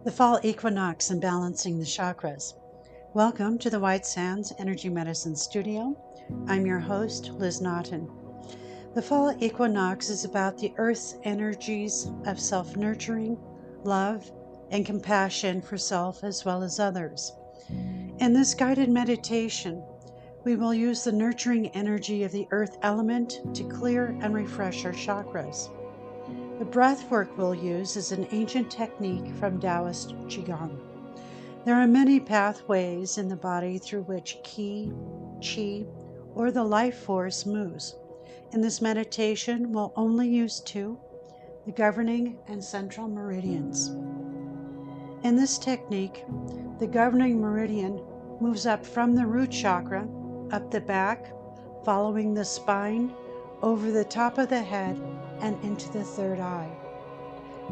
The Fall Equinox and Balancing the Chakras. Welcome to the White Sands Energy Medicine Studio. I'm your host, Lizz Naughton. The Fall Equinox is about the Earth's energies of self-nurturing, love, and compassion for self as well as others. In this guided meditation, we will use the nurturing energy of the Earth element to clear and refresh our chakras. The breathwork we'll use is an ancient technique from Taoist Qigong. There are many pathways in the body through which qi, or the life force moves. In this meditation, we'll only use two, the governing and central meridians. In this technique, the governing meridian moves up from the root chakra, up the back, following the spine, over the top of the head, and into the third eye.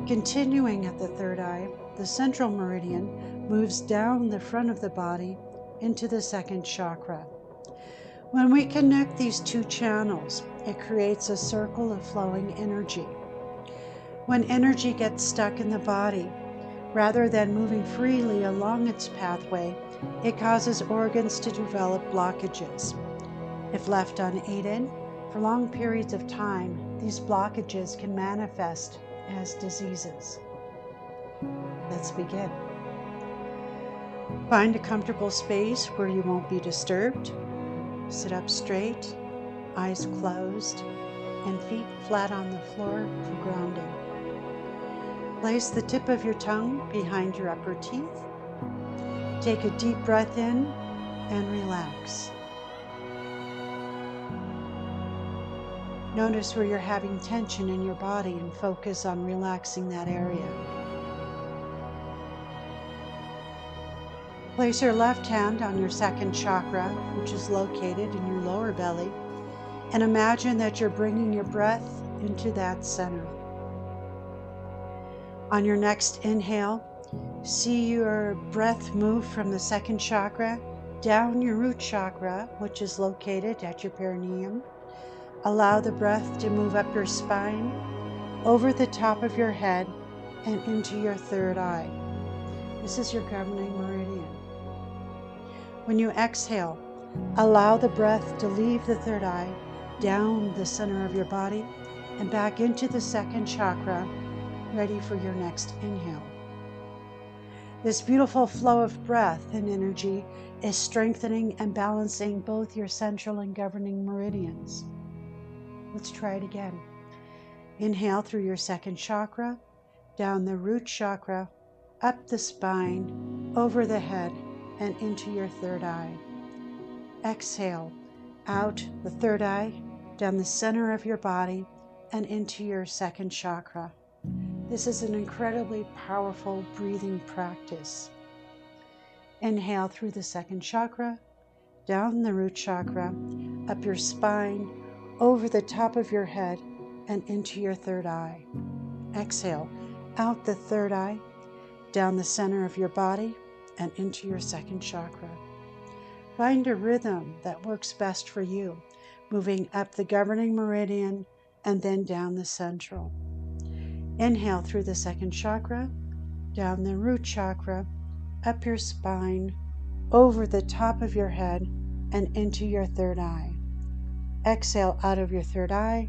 Continuing at the third eye, the central meridian moves down the front of the body into the second chakra. When we connect these two channels, it creates a circle of flowing energy. When energy gets stuck in the body, rather than moving freely along its pathway, it causes organs to develop blockages. If left unaided, for long periods of time, these blockages can manifest as diseases. Let's begin. Find a comfortable space where you won't be disturbed. Sit up straight, eyes closed, and feet flat on the floor for grounding. Place the tip of your tongue behind your upper teeth. Take a deep breath in and relax. Notice where you're having tension in your body and focus on relaxing that area. Place your left hand on your second chakra, which is located in your lower belly, and imagine that you're bringing your breath into that center. On your next inhale, see your breath move from the second chakra down your root chakra, which is located at your perineum. Allow the breath to move up your spine, over the top of your head, and into your third eye. This is your governing meridian. When you exhale, allow the breath to leave the third eye, down the center of your body, and back into the second chakra, ready for your next inhale. This beautiful flow of breath and energy is strengthening and balancing both your central and governing meridians. Let's try it again. Inhale through your second chakra, down the root chakra, up the spine, over the head, and into your third eye. Exhale out the third eye, down the center of your body, and into your second chakra. This is an incredibly powerful breathing practice. Inhale through the second chakra, down the root chakra, up your spine, over the top of your head, and into your third eye. Exhale out the third eye, down the center of your body, and into your second chakra. Find a rhythm that works best for you, moving up the governing meridian and then down the central. Inhale through the second chakra, down the root chakra, up your spine, over the top of your head, and into your third eye. Exhale out of your third eye,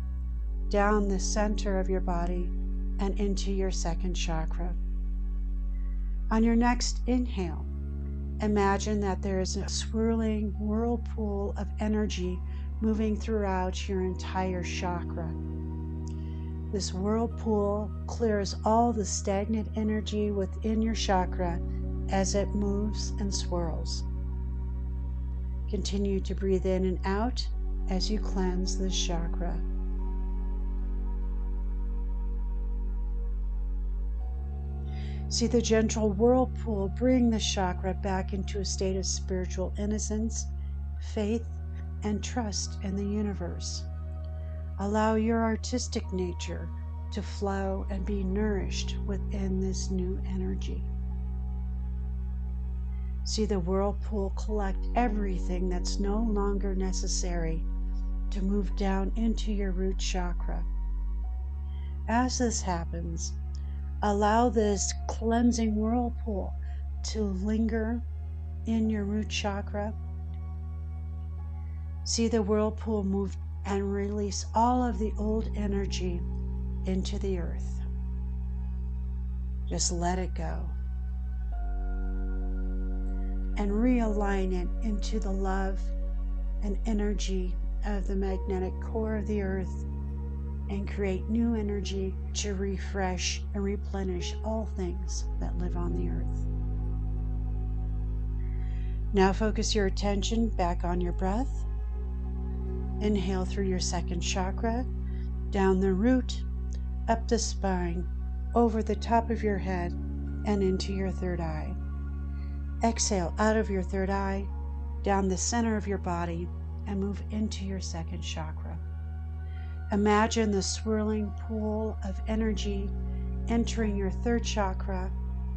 down the center of your body, and into your second chakra. On your next inhale, imagine that there is a swirling whirlpool of energy moving throughout your entire chakra. This whirlpool clears all the stagnant energy within your chakra as it moves and swirls. Continue to breathe in and out as you cleanse this chakra. See the gentle whirlpool bring the chakra back into a state of spiritual innocence, faith, and trust in the universe. Allow your artistic nature to flow and be nourished within this new energy. See the whirlpool collect everything that's no longer necessary to move down into your root chakra. As this happens, Allow this cleansing whirlpool to linger in your root chakra. See the whirlpool move and release all of the old energy into the earth. Just let it go. And realign it into the love and energy of the magnetic core of the earth, and create new energy to refresh and replenish all things that live on the earth. Now focus your attention back on your breath. Inhale through your second chakra, down the root, up the spine, over the top of your head, and into your third eye. Exhale out of your third eye, down the center of your body, and move into your second chakra. Imagine the swirling pool of energy entering your third chakra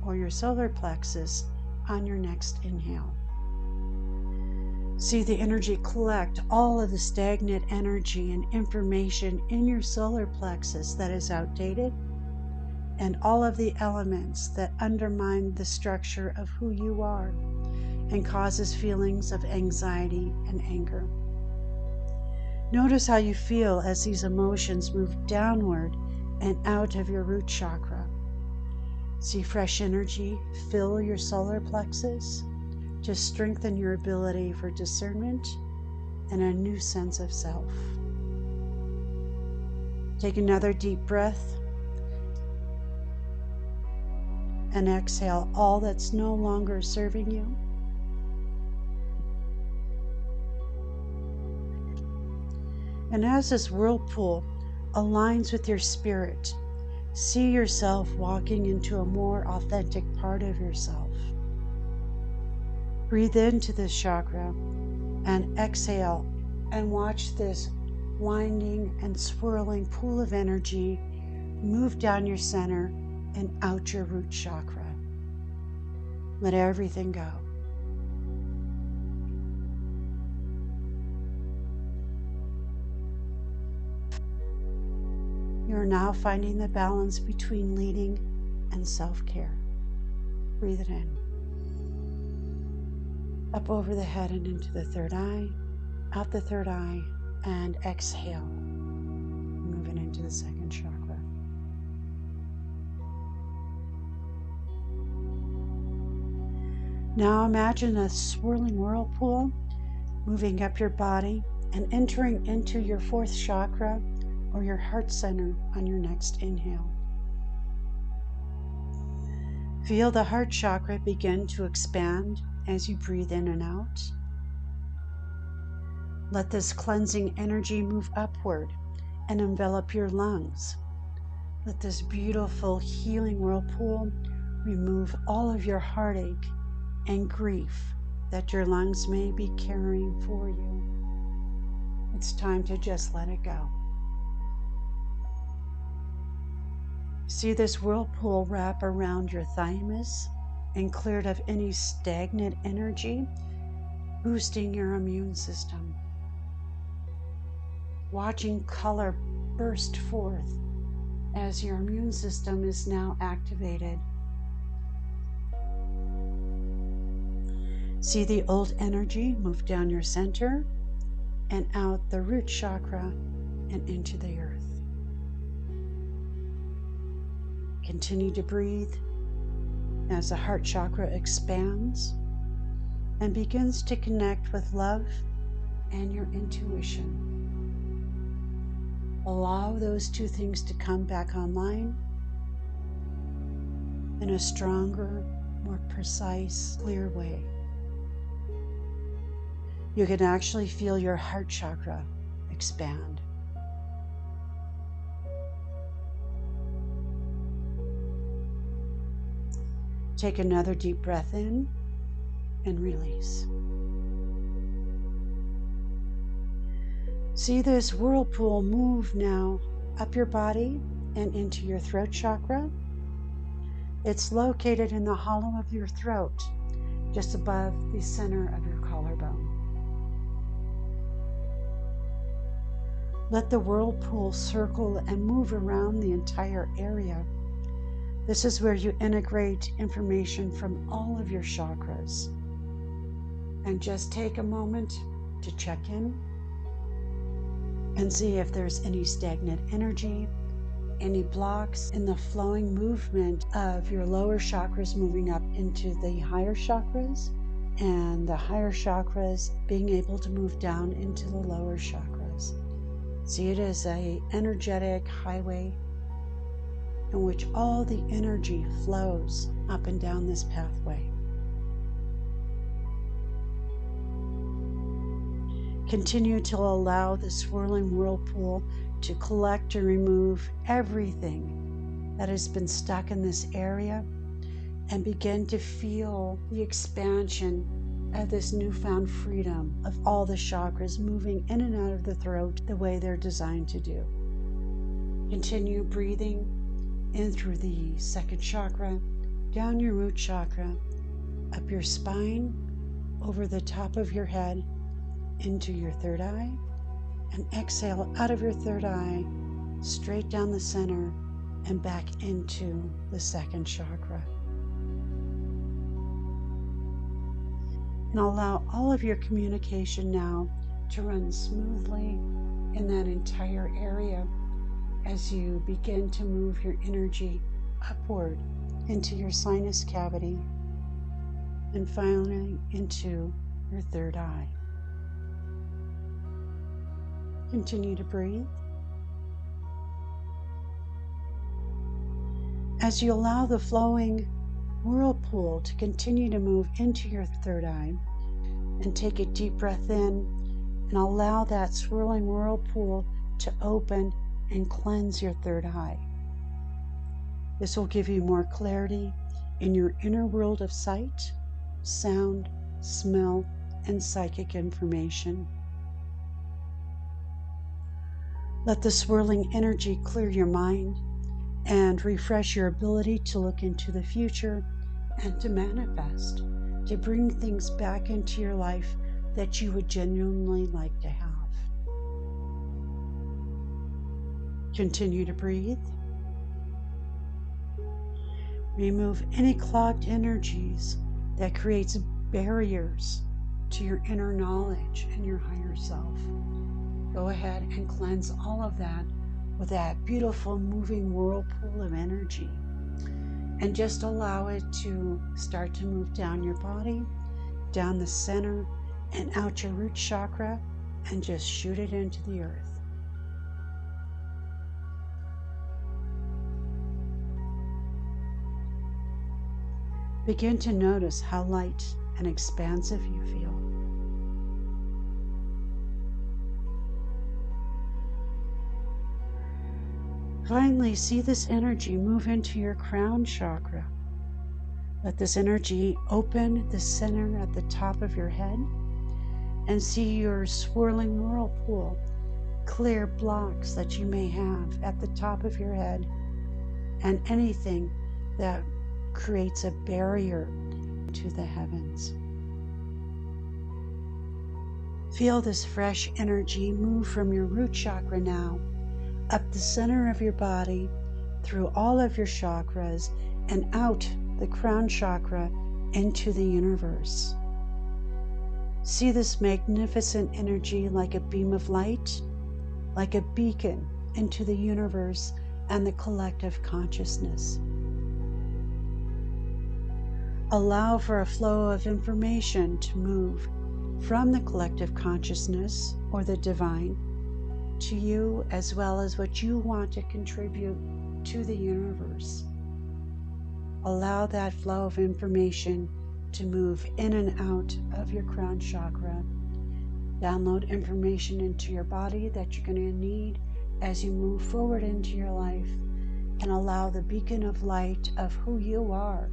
or your solar plexus on your next inhale. See the energy collect all of the stagnant energy and information in your solar plexus that is outdated, and all of the elements that undermine the structure of who you are and causes feelings of anxiety and anger. Notice how you feel as these emotions move downward and out of your root chakra. See fresh energy fill your solar plexus to strengthen your ability for discernment and a new sense of self. Take another deep breath and exhale all that's no longer serving you. And as this whirlpool aligns with your spirit, see yourself walking into a more authentic part of yourself. Breathe into this chakra and exhale, and watch this winding and swirling pool of energy move down your center and out your root chakra. Let everything go. You are now finding the balance between leading and self-care. Breathe it in. Up over the head and into the third eye, out the third eye, and exhale. Moving into the second chakra. Now imagine a swirling whirlpool moving up your body and entering into your fourth chakra or your heart center on your next inhale. Feel the heart chakra begin to expand as you breathe in and out. Let this cleansing energy move upward and envelop your lungs. Let this beautiful healing whirlpool remove all of your heartache and grief that your lungs may be carrying for you. It's time to just let it go. See this whirlpool wrap around your thymus and clear it of any stagnant energy, boosting your immune system. Watching color burst forth as your immune system is now activated. See the old energy move down your center and out the root chakra and into the earth. Continue to breathe as the heart chakra expands and begins to connect with love and your intuition. Allow those two things to come back online in a stronger, more precise, clear way. You can actually feel your heart chakra expand. Take another deep breath in and release. See this whirlpool move now up your body and into your throat chakra. It's located in the hollow of your throat, just above the center of your collarbone. Let the whirlpool circle and move around the entire area, This is where you integrate information from all of your chakras. And just take a moment to check in and see if there's any stagnant energy, any blocks in the flowing movement of your lower chakras moving up into the higher chakras, and the higher chakras being able to move down into the lower chakras. See it as an energetic highway in which all the energy flows up and down this pathway. Continue to allow the swirling whirlpool to collect and remove everything that has been stuck in this area, and begin to feel the expansion of this newfound freedom of all the chakras moving in and out of the throat the way they're designed to do. Continue breathing in through the second chakra, down your root chakra, up your spine, over the top of your head, into your third eye, and exhale out of your third eye, straight down the center and back into the second chakra. And allow all of your communication now to run smoothly in that entire area as you begin to move your energy upward into your sinus cavity and finally into your third eye. Continue to breathe. As you allow the flowing whirlpool to continue to move into your third eye, and take a deep breath in and allow that swirling whirlpool to open and cleanse your third eye. This will give you more clarity in your inner world of sight, sound, smell, and psychic information. Let the swirling energy clear your mind and refresh your ability to look into the future and to manifest, to bring things back into your life that you would genuinely like to have. Continue to breathe. Remove any clogged energies that creates barriers to your inner knowledge and your higher self. Go ahead and cleanse all of that with that beautiful moving whirlpool of energy. And just allow it to start to move down your body, down the center, and out your root chakra, and just shoot it into the earth. Begin to notice how light and expansive you feel. Finally, see this energy move into your crown chakra. Let this energy open the center at the top of your head, and see your swirling whirlpool clear blocks that you may have at the top of your head and anything that creates a barrier to the heavens. Feel this fresh energy move from your root chakra now up the center of your body, through all of your chakras, and out the crown chakra into the universe. See this magnificent energy like a beam of light, like a beacon into the universe and the collective consciousness. Allow for a flow of information to move from the collective consciousness or the divine to you, as well as what you want to contribute to the universe. Allow that flow of information to move in and out of your crown chakra. Download information into your body that you're going to need as you move forward into your life, and allow the beacon of light of who you are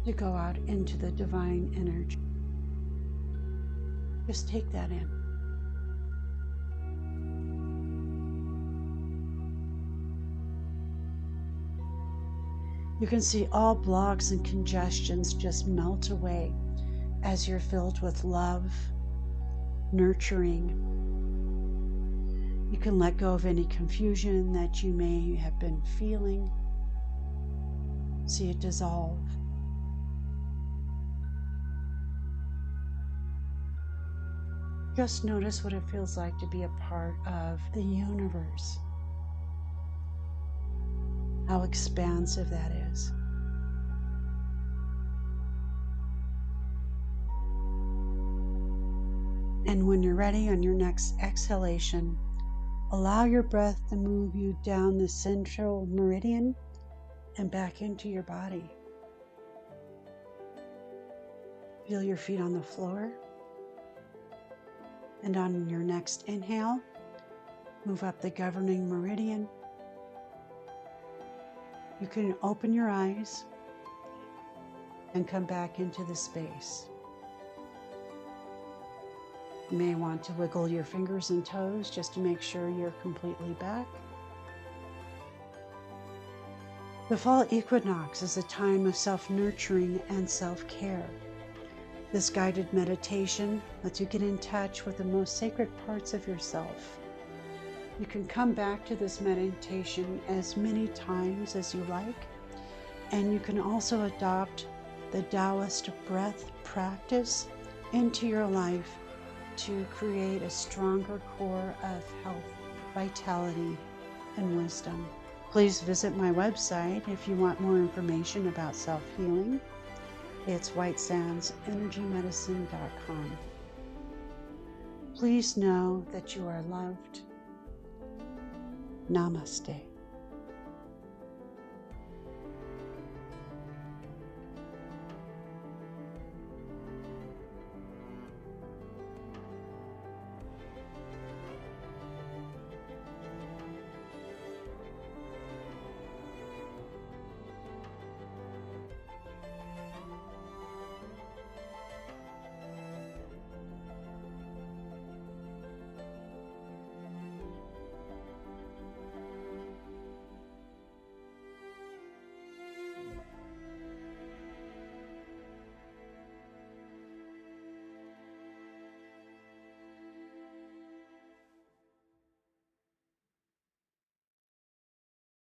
to go out into the divine energy. Just take that in. You can see all blocks and congestions just melt away as you're filled with love, nurturing. You can let go of any confusion that you may have been feeling. See it dissolve. Just notice what it feels like to be a part of the universe. How expansive that is. And when you're ready on your next exhalation, allow your breath to move you down the central meridian and back into your body. Feel your feet on the floor. And on your next inhale, move up the governing meridian. You can open your eyes and come back into the space. You may want to wiggle your fingers and toes just to make sure you're completely back. The fall equinox is a time of self-nurturing and self-care. This guided meditation lets you get in touch with the most sacred parts of yourself. You can come back to this meditation as many times as you like, and you can also adopt the Taoist breath practice into your life to create a stronger core of health, vitality, and wisdom. Please visit my website if you want more information about self-healing. It's whitesandsenergymedicine.com. Please know that you are loved. Namaste.